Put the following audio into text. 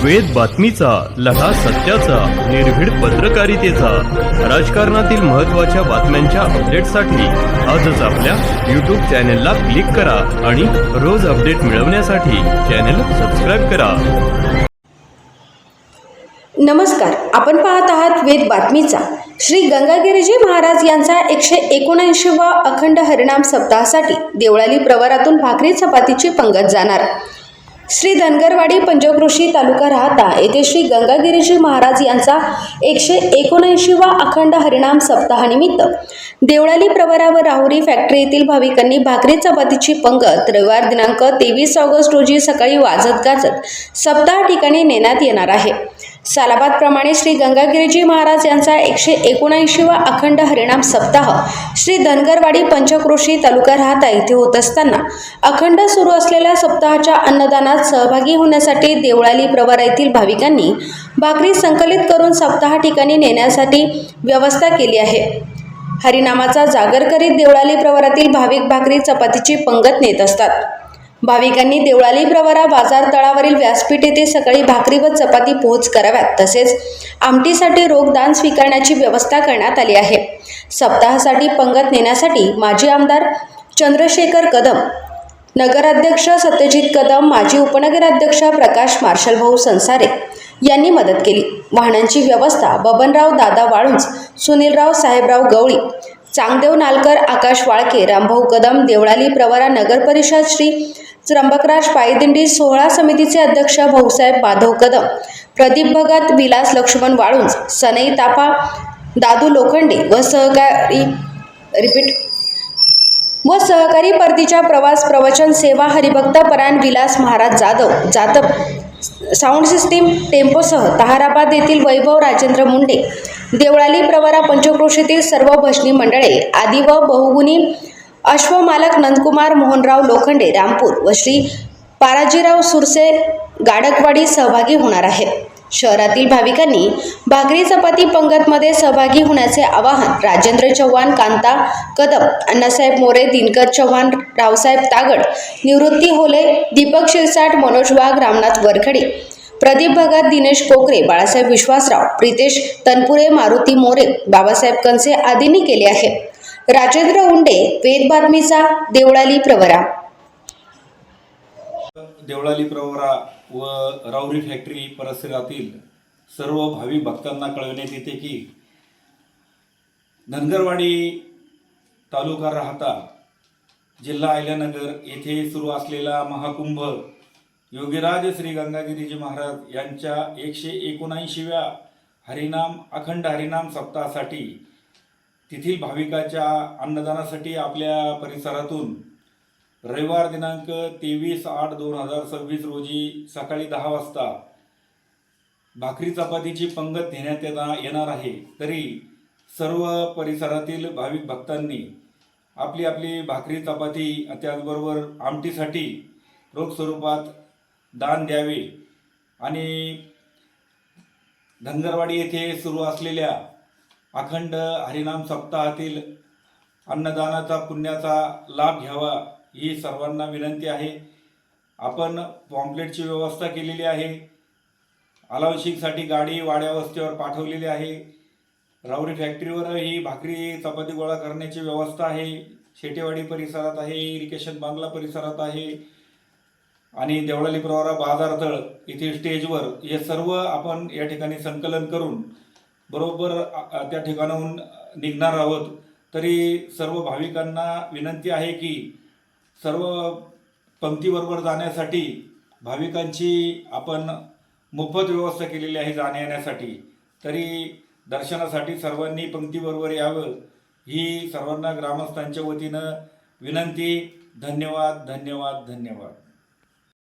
वेद बातमीचा, लढा सत्याचा, निर्भीड पत्रकारितेचा, राजकारणातील महत्त्वाच्या बातम्यांच्या अपडेटसाठी आजच आपल्या यूट्यूब चॅनेलला क्लिक करा आणि रोज अपडेट मिळवण्यासाठी चॅनेल सबस्क्राईब करा. नमस्कार, आपण पाहत आहात वेद बातमीचा. श्री गंगागिरीजी महाराज यांचा 179वा अखंड हरिनाम सप्ताहासाठी देवळाली प्रवरातून भाकरी चपातीची पंगत जाणार. श्री धनगरवाडी पंचक्रोशी तालुका राहता येथे श्री गंगागिरीजी महाराज यांचा 179वा अखंड हरिनाम सप्ताहानिमित्त देवळाली प्रवरा व राहुरी फॅक्टरी येथील भाविकांनी भाकरी चपातीची पंगत रविवार दिनांक 23 ऑगस्ट रोजी सकाळी वाजत गाजत सप्ताह ठिकाणी नेण्यात येणार आहे. सालाबादप्रमाणे श्री गंगागिरीजी महाराज यांचा 179वा अखंड हरिनाम सप्ताह श्री धनगरवाडी पंचक्रोशी तालुका राहता येथे होत असताना अखंड सुरू असलेल्या सप्ताहाच्या अन्नदानात सहभागी होण्यासाठी देवळाली प्रवरा येथील भाविकांनी भाकरी संकलित करून सप्ताह ठिकाणी नेण्यासाठी व्यवस्था केली आहे. हरिनामाचा जागर करीत देवळाली प्रवरातील भाविक भाकरी चपातीची पंगत नेत असतात. भाविकांनी देवळाली प्रवरा बाजार तळावरील व्यासपीठ येथे सकाळी भाकरी व चपाती पोहोच कराव्यात. तसेच आमटीसाठी रोगदान स्वीकारण्याची व्यवस्था करण्यात आली आहे. सप्ताहासाठी पंगत नेण्यासाठी माजी आमदार चंद्रशेखर कदम, नगराध्यक्ष सत्यजित कदम, माजी उपनगराध्यक्ष प्रकाश मार्शल भाऊ संसारे यांनी मदत केली. वाहनांची व्यवस्था बबनराव दादा वाळुंज, सुनीलराव साहेबराव गवळी, चांगदेव नालकर, आकाश वाळके, रामभाऊ कदम, देवळाली प्रवरा नगर परिषद श्री त्र्यंबकराज पायदिंडी सोहळा समितीचे अध्यक्ष भाऊसाहेब माधव कदम, प्रदीप भगत, विलास लक्ष्मण वाळुंज, सनई तापा, दादू लोखंडे व सहकारी परतीच्या प्रवास प्रवचन सेवा हरिभक्त परायण विलास महाराज जाधव साऊंड सिस्टीम टेम्पोसह ताहाराबाद येथील वैभव राजेंद्र मुंडे, देवळाली प्रवरा पंचक्रोशीतील सर्व भजनी मंडळे आदी व बहुगुणी अश्वमालक नंदकुमार मोहनराव लोखंडे रामपूर व श्री पाराजीराव सुरसे गाडकवाडी सहभागी होणार आहेत. शहरातील भाविकांनी भाकरी चपाती पंगतमध्ये सहभागी होण्याचे आवाहन राजेंद्र चव्हाण, कांता कदम, अण्णासाहेब मोरे, दिनकर चव्हाण, रावसाहेब तागड, निवृत्ती होले, दीपक शिरसाट, मनोज वाघ, रामनाथ वरखडे, प्रदीप भगत, दिनेश कोकरे, बाळासाहेब विश्वासराव, प्रितेश तनपुरे, मारुती मोरे, बाबासाहेब कंसे आदींनी केले आहे. राजेंद्र उंडे, वेद बातमीचा, देवळाली प्रवरा. देवळाली प्रवरा व राहुरी फॅक्टरी परिसरातील सर्व भाविक भक्तांना कळविण्यात येते की धनगरवाडी तालुका राहता जिल्हा अहिल्यानगर येथे सुरू असलेला महाकुंभ योगीराज श्री गंगागिरीजी महाराज यांच्या 179व्या अखंड हरिनाम सप्ताहासाठी तेथील भाविकाच्या अन्नदानासाठी आपल्या परिसरातून रविवार दिनांक 23/8/2026 रोजी सकाळी 10 वाजता भाकरी चपातीची पंगत नेण्यात येणार आहे. तरी सर्व परिसरातील भाविक भक्तांनी आपली आपली भाकरी चपाती त्याचबरोबर आमटीसाठी रोख स्वरूपात दान द्यावे आणि धनगरवाडी येथे सुरू असलेल्या अखंड हरिनाम सप्ताहातील अन्नदानाचा पुण्याचा लाभ घ्यावा ही सर्वांना विनंती आहे. आपण पॉम्पलेटची व्यवस्था केलेली आहे. अलाउन्सिंगसाठी गाडी वाड्या वस्तीवर पाठवलेली आहे. राहुरी फॅक्टरीवर ही भाकरी चपाती गोळा करण्याची व्यवस्था आहे. शेटेवाडी परिसरात आहे, इरिगेशन बांगला परिसरात आहे आणि देवळाली प्रवरा बाजारतळ येथील स्टेजवर हे सर्व आपण या ठिकाणी संकलन करून बरोबर त्या ठिकाणाहून निघणार आहोत. तरी सर्व भाविकांना विनंती आहे की सर्व पंक्तीबरोबर जाण्यासाठी भाविकांची आपण मोफत व्यवस्था केलेली आहे जाण्या येण्यासाठी. तरी दर्शनासाठी सर्वांनी पंक्तीबरोबर यावं ही सर्वांना ग्रामस्थांच्या वतीनं विनंती. धन्यवाद, धन्यवाद, धन्यवाद.